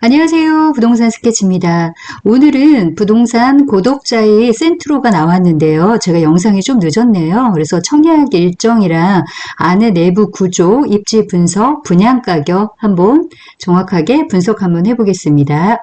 안녕하세요. 부동산 스케치입니다. 오늘은 부동산 고독자의 센트로가 나왔는데요. 제가 영상이 좀 늦었네요. 그래서 청약 일정이랑 안의 내부 구조, 입지 분석, 분양 가격 한번 정확하게 분석 한번 해보겠습니다.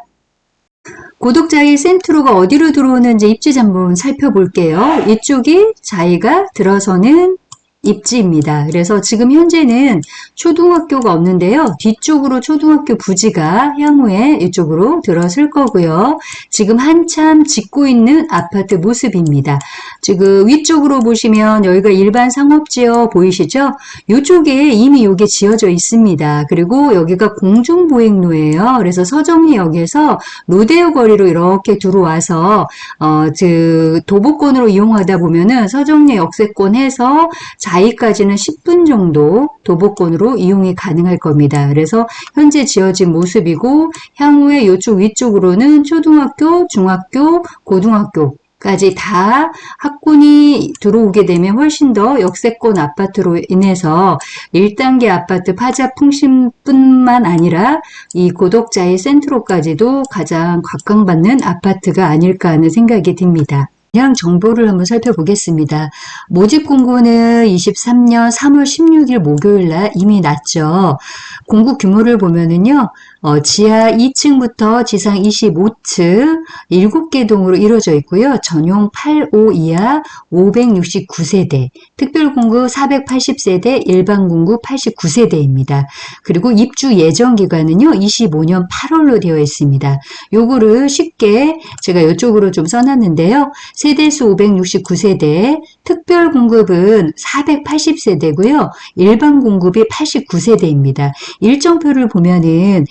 고독자의 센트로가 어디로 들어오는지 입지 한번 살펴볼게요. 이쪽이 자기가 들어서는 입지입니다. 그래서 지금 현재는 초등학교가 없는데요. 뒤쪽으로 초등학교 부지가 향후에 이쪽으로 들어설 거고요. 지금 한참 짓고 있는 아파트 모습입니다. 지금 위쪽으로 보시면 여기가 일반 상업지역 보이시죠? 이쪽에 이미 이게 지어져 있습니다. 그리고 여기가 공중보행로예요. 그래서 서정리역에서 로데오 거리로 이렇게 들어와서 도보권으로 이용하다 보면은 서정리 역세권 해서 자이까지는 10분 정도 도보권으로 이용이 가능할 겁니다. 그래서 현재 지어진 모습이고 향후에 이쪽 위쪽으로는 초등학교, 중학교, 고등학교까지 다 학군이 들어오게 되면 훨씬 더 역세권 아파트로 인해서 1단계 아파트 파자풍심뿐만 아니라 이 고독자의 센트로까지도 가장 각광받는 아파트가 아닐까 하는 생각이 듭니다. 분양 정보를 한번 살펴보겠습니다. 모집 공고는 23년 3월 16일 목요일 날 이미 났죠. 공고 규모를 보면은요, 지하 2층부터 지상 25층 7개 동으로 이루어져 있고요. 전용 8호 이하 569세대, 특별 공고 480세대, 일반 공고 89세대입니다. 그리고 입주 예정 기간은요, 25년 8월로 되어 있습니다. 요거를 쉽게 제가 이쪽으로 좀 써놨는데요. 세대수 569세대, 특별 공급은 480세대고요. 일반 공급이 89세대입니다. 일정표를 보면은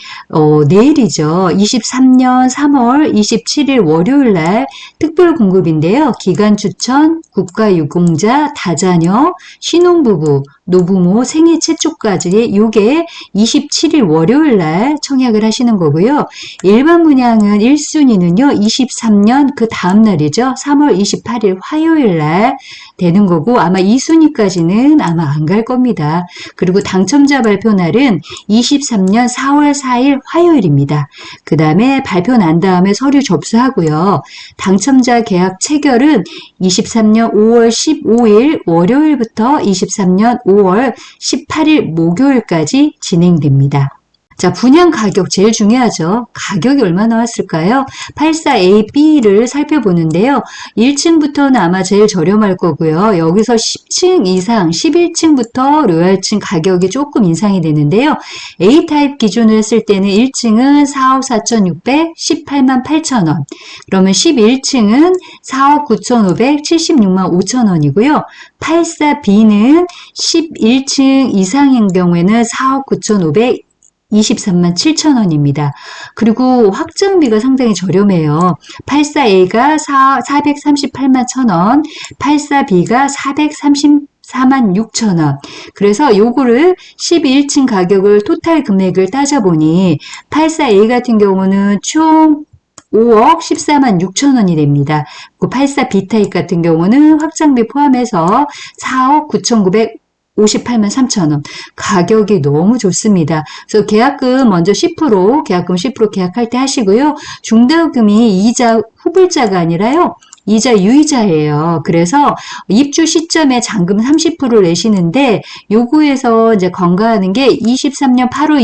내일이죠. 23년 3월 27일 월요일 날 특별 공급인데요. 기간 추천, 국가유공자, 다자녀, 신혼부부, 노부모 생애 최초까지 요게 27일 월요일 날 청약을 하시는 거고요. 일반 분양은 1순위는요. 23년 그 다음 날이죠. 3월 28일 화요일 날 되는 거고 아마 2순위까지는 아마 안 갈 겁니다. 그리고 당첨자 발표 날은 23년 4월 4일 화요일입니다. 그 다음에 발표 난 다음에 서류 접수하고요. 당첨자 계약 체결은 23년 5월 15일 월요일부터 23년 5월 18일 목요일까지 진행됩니다. 자, 분양 가격 제일 중요하죠. 가격이 얼마 나왔을까요? 84AB를 살펴보는데요. 1층부터는 아마 제일 저렴할 거고요. 여기서 10층 이상, 11층부터 로얄층 가격이 조금 인상이 되는데요. A타입 기준으로 했을 때는 1층은 4억 4,600, 18만 8천원. 그러면 11층은 4억 9,500, 76만 5천원이고요. 84B는 11층 이상인 경우에는 4억 9,500, 23만 7천원입니다. 그리고 확정비가 상당히 저렴해요. 84A가 438만 1천원, 84B가 434만 6천원. 그래서 요거를 11층 가격을 토탈 금액을 따져보니 84A 같은 경우는 총 5억 14만 6천원이 됩니다. 84B 타입 같은 경우는 확정비 포함해서 4억 9,900 58만 3천원. 가격이 너무 좋습니다. 그래서 계약금 먼저 10%, 계약금 10% 계약할 때 하시고요. 중도금이 이자 후불자가 아니라요. 이자 유이자예요. 그래서 입주 시점에 잔금 30%를 내시는데 요거에서 이제 건가하는 게 23년 8월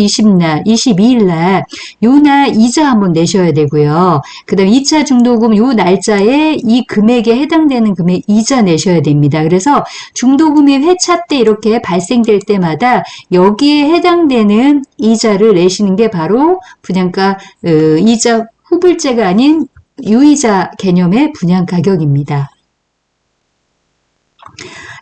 22일 날 요 날 이자 한번 내셔야 되고요. 그다음에 2차 중도금 요 날짜에 이 금액에 해당되는 금액 이자 내셔야 됩니다. 그래서 중도금이 회차 때 이렇게 발생될 때마다 여기에 해당되는 이자를 내시는 게 바로 분양가 이자 후불제가 아닌 유이자 개념의 분양 가격입니다.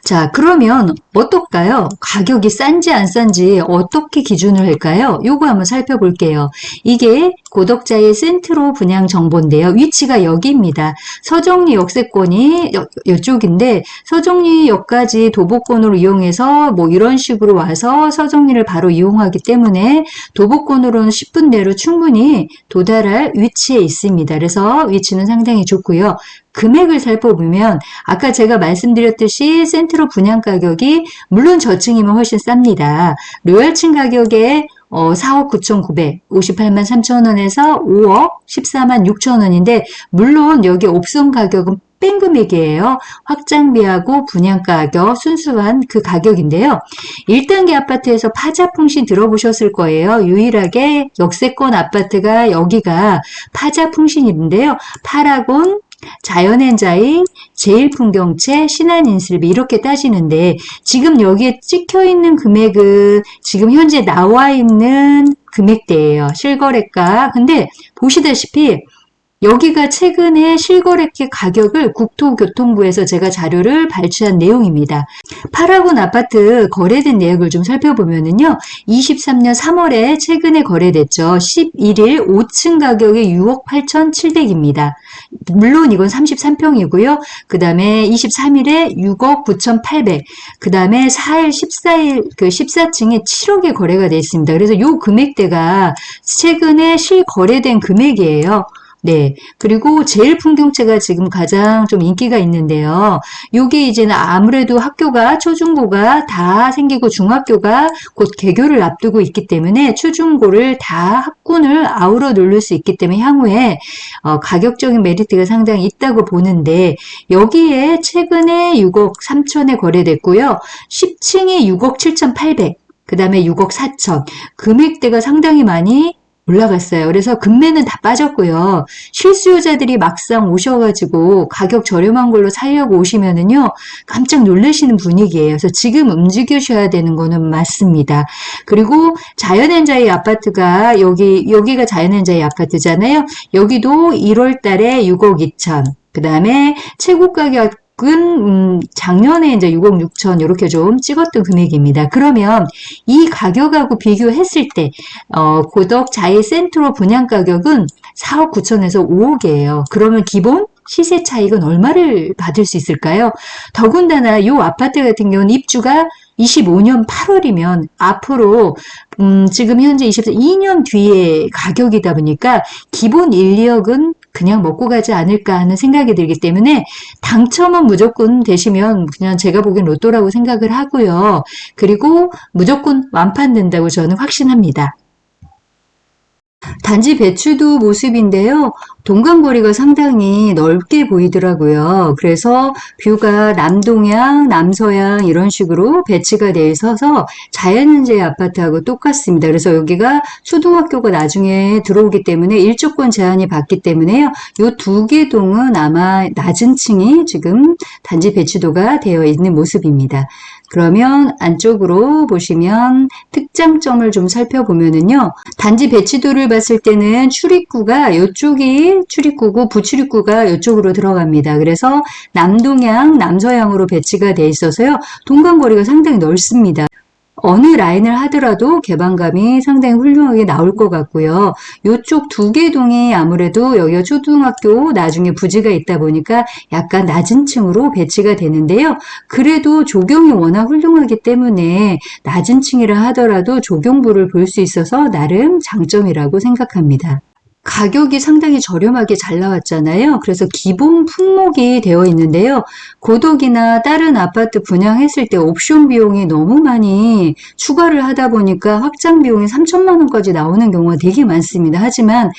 자, 그러면 어떨까요? 가격이 싼지 안 싼지 어떻게 기준을 할까요? 요거 한번 살펴볼게요. 이게 고독자의 센트로 분양 정보인데요. 위치가 여기입니다. 서정리 역세권이 이쪽인데 서정리역까지 도보권으로 이용해서 뭐 이런 식으로 와서 서정리를 바로 이용하기 때문에 도보권으로는 10분 내로 충분히 도달할 위치에 있습니다. 그래서 위치는 상당히 좋고요. 금액을 살펴보면 아까 제가 말씀드렸듯이 센트로 분양 가격이 물론 저층이면 훨씬 쌉니다. 로얄층 가격에 4억 9,900, 58만 3천 원에서 5억 14만 6천 원인데, 물론 여기 옵션 가격은 뺀 금액이에요. 확장비하고 분양가격 순수한 그 가격인데요. 1단계 아파트에서 파자풍신 들어보셨을 거예요. 유일하게 역세권 아파트가 여기가 파자풍신인데요. 파라곤, 자연엔자이, 제일풍경채, 신한인슬비 이렇게 따지는데, 지금 여기에 찍혀 있는 금액은 지금 현재 나와 있는 금액대예요. 실거래가. 근데 보시다시피 여기가 최근에 실거래가 가격을 국토교통부에서 제가 자료를 발췌한 내용입니다. 파라곤 아파트 거래된 내역을 좀 살펴보면은요, 23년 3월에 최근에 거래됐죠. 11일 5층 가격이 6억 8,700입니다. 물론 이건 33평이고요. 그 다음에 23일에 6억 9,800. 그 다음에 4일, 14일, 그 14층에 7억에 거래가 되어 있습니다. 그래서 요 금액대가 최근에 실거래된 금액이에요. 네. 그리고 제일 풍경채가 지금 가장 좀 인기가 있는데요. 요게 이제는 아무래도 학교가, 초중고가 다 생기고 중학교가 곧 개교를 앞두고 있기 때문에 초중고를 다 학군을 아우러 누를 수 있기 때문에 향후에 가격적인 메리트가 상당히 있다고 보는데, 여기에 최근에 6억 3천에 거래됐고요. 10층이 6억 7,800, 그 다음에 6억 4천. 금액대가 상당히 많이 올라갔어요. 그래서 금매는 다 빠졌고요. 실수요자들이 막상 오셔가지고 가격 저렴한 걸로 살려고 오시면은요, 깜짝 놀라시는 분위기예요. 그래서 지금 움직이셔야 되는 거는 맞습니다. 그리고 자연엔자이 아파트가 여기가 자연엔자이 아파트잖아요. 여기도 1월 달에 6억 2천. 그 다음에 최고 가격 은 작년에 이제 6억 6천 이렇게 좀 찍었던 금액입니다. 그러면 이 가격하고 비교했을 때 고덕 자이 센트로 분양 가격은 4억 9천에서 5억이에요. 그러면 기본 시세 차익은 얼마를 받을 수 있을까요? 더군다나 이 아파트 같은 경우는 입주가 25년 8월이면 앞으로 지금 현재 2년 뒤에 가격이다 보니까 기본 1, 2억은 그냥 먹고 가지 않을까 하는 생각이 들기 때문에 당첨은 무조건 되시면 그냥 제가 보기엔 로또라고 생각을 하고요. 그리고 무조건 완판된다고 저는 확신합니다. 단지 배추도 모습인데요. 동간거리가 상당히 넓게 보이더라고요. 그래서 뷰가 남동향, 남서향 이런 식으로 배치가 되어 있어서 자연현재 아파트하고 똑같습니다. 그래서 여기가 초등학교가 나중에 들어오기 때문에 일조권 제한이 받기 때문에요. 이 두 개 동은 아마 낮은 층이 지금 단지 배치도가 되어 있는 모습입니다. 그러면 안쪽으로 보시면 특장점을 좀 살펴보면은요. 단지 배치도를 봤을 때는 출입구가 이쪽이 출입구고 부출입구가 이쪽으로 들어갑니다. 그래서 남동향, 남서향으로 배치가 되어 있어서요. 동간거리가 상당히 넓습니다. 어느 라인을 하더라도 개방감이 상당히 훌륭하게 나올 것 같고요. 이쪽 두 개 동이 아무래도 여기가 초등학교 나중에 부지가 있다 보니까 약간 낮은 층으로 배치가 되는데요. 그래도 조경이 워낙 훌륭하기 때문에 낮은 층이라 하더라도 조경부를 볼 수 있어서 나름 장점이라고 생각합니다. 가격이 상당히 저렴하게 잘 나왔잖아요. 그래서 기본 품목이 되어 있는데요. 고덕이나 다른 아파트 분양했을 때 옵션 비용이 너무 많이 추가를 하다 보니까 확장 비용이 3천만 원까지 나오는 경우가 되게 많습니다. 하지만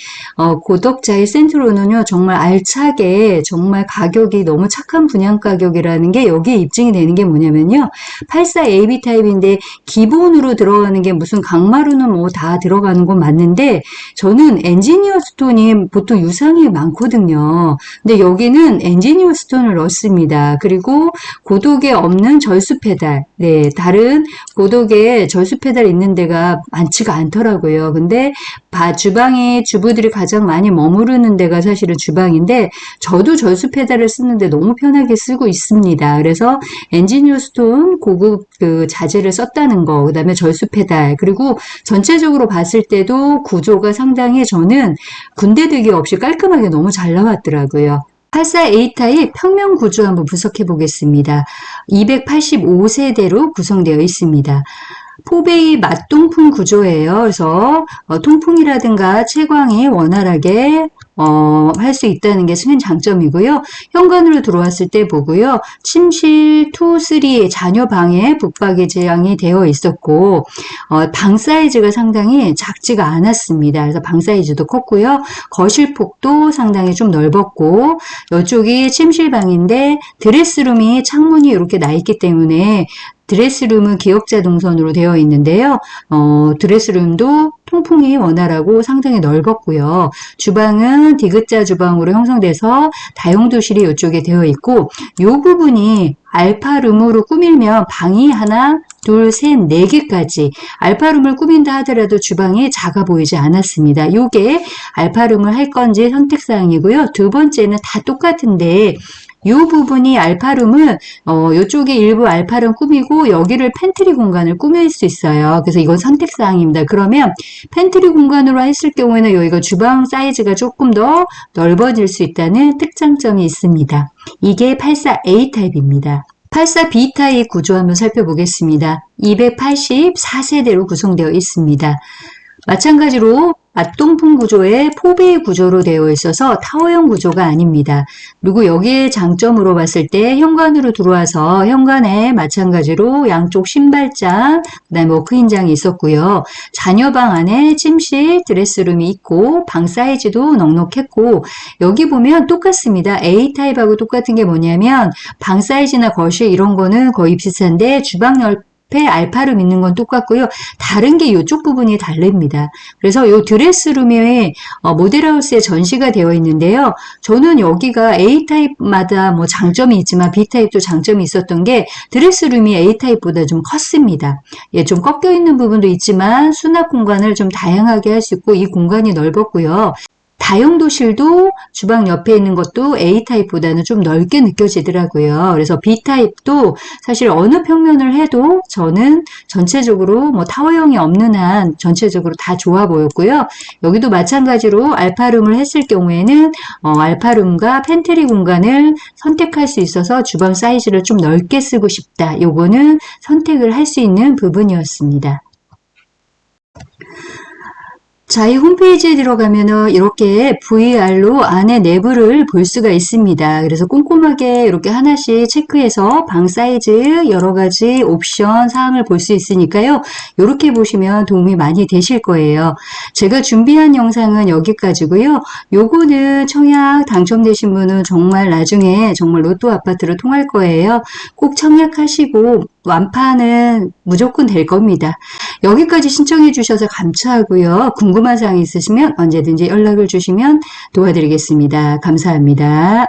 고덕자이 센트로는요. 정말 알차게 정말 가격이 너무 착한 분양 가격이라는 게 여기에 입증이 되는 게 뭐냐면요. 84 AB 타입인데 기본으로 들어가는 게 무슨 강마루는 뭐 다 들어가는 건 맞는데 저는 엔지니어 스톤이 보통 유상이 많거든요. 근데 여기는 엔지니어 스톤을 넣습니다. 그리고 고독에 없는 절수 페달. 네, 다른 고독에 절수 페달 있는 데가 많지가 않더라고요. 근데 주방에 주부들이 가장 많이 머무르는 데가 사실은 주방인데 저도 절수 페달을 쓰는데 너무 편하게 쓰고 있습니다. 그래서 엔지니어 스톤 고급 그 자재를 썼다는 거, 그다음에 절수 페달, 그리고 전체적으로 봤을 때도 구조가 상당히 저는 군데되기 없이 깔끔하게 너무 잘 나왔더라고요. 84A 타입 평면 구조 한번 분석해 보겠습니다. 285세대로 구성되어 있습니다. 포베이 맞통풍 구조예요. 그래서 통풍이라든가 채광이 원활하게 할 수 있다는 게 큰 장점이고요. 현관으로 들어왔을 때 보고요. 침실 2, 3 자녀 방에 북박이장이 되어 있었고 방 사이즈가 상당히 작지가 않았습니다. 그래서 방 사이즈도 컸고요. 거실 폭도 상당히 좀 넓었고 이쪽이 침실방인데 드레스룸이 창문이 이렇게 나 있기 때문에 드레스룸은 기역자 동선으로 되어 있는데요. 드레스룸도 통풍이 원활하고 상당히 넓었고요. 주방은 디귿자 주방으로 형성돼서 다용도실이 이쪽에 되어 있고 이 부분이 알파룸으로 꾸밀면 방이 하나, 둘, 셋, 네 개까지 알파룸을 꾸민다 하더라도 주방이 작아 보이지 않았습니다. 요게 알파룸을 할 건지 선택사항이고요. 두 번째는 다 똑같은데 이 부분이 알파룸은 이쪽에 일부 알파룸 꾸미고 여기를 팬트리 공간을 꾸밀 수 있어요. 그래서 이건 선택사항입니다. 그러면 팬트리 공간으로 했을 경우에는 여기가 주방 사이즈가 조금 더 넓어질 수 있다는 특장점이 있습니다. 이게 84A 타입입니다. 84B 타입 구조 한번 살펴보겠습니다. 284세대로 구성되어 있습니다. 마찬가지로 맞동풍 구조의 포베이 구조로 되어 있어서 타워형 구조가 아닙니다. 그리고 여기에 장점으로 봤을 때 현관으로 들어와서 현관에 마찬가지로 양쪽 신발장, 그다음에 워크인장이 있었고요. 자녀방 안에 침실, 드레스룸이 있고 방 사이즈도 넉넉했고 여기 보면 똑같습니다. A타입하고 똑같은 게 뭐냐면 방 사이즈나 거실 이런 거는 거의 비슷한데 주방 옆에 알파룸 있는 건 똑같고요. 다른 게 이쪽 부분이 다릅니다. 그래서 이 드레스룸이 모델하우스에 전시가 되어 있는데요. 저는 여기가 A타입마다 뭐 장점이 있지만 B타입도 장점이 있었던 게 드레스룸이 A타입보다 좀 컸습니다. 예, 좀 꺾여 있는 부분도 있지만 수납 공간을 좀 다양하게 할 수 있고 이 공간이 넓었고요. 다용도실도 주방 옆에 있는 것도 A타입보다는 좀 넓게 느껴지더라고요. 그래서 B타입도 사실 어느 평면을 해도 저는 전체적으로 뭐 타워형이 없는 한 전체적으로 다 좋아 보였고요. 여기도 마찬가지로 알파룸을 했을 경우에는 알파룸과 팬트리 공간을 선택할 수 있어서 주방 사이즈를 좀 넓게 쓰고 싶다. 요거는 선택을 할 수 있는 부분이었습니다. 자, 이 홈페이지에 들어가면은 이렇게 VR로 안에 내부를 볼 수가 있습니다. 그래서 꼼꼼하게 이렇게 하나씩 체크해서 방 사이즈, 여러 가지 옵션 사항을 볼 수 있으니까요. 이렇게 보시면 도움이 많이 되실 거예요. 제가 준비한 영상은 여기까지고요. 요거는 청약 당첨되신 분은 정말 나중에 정말 로또 아파트로 통할 거예요. 꼭 청약하시고 완파는 무조건 될 겁니다. 여기까지 신청해 주셔서 감사하고요. 궁금한 사항 있으시면 언제든지 연락을 주시면 도와드리겠습니다. 감사합니다.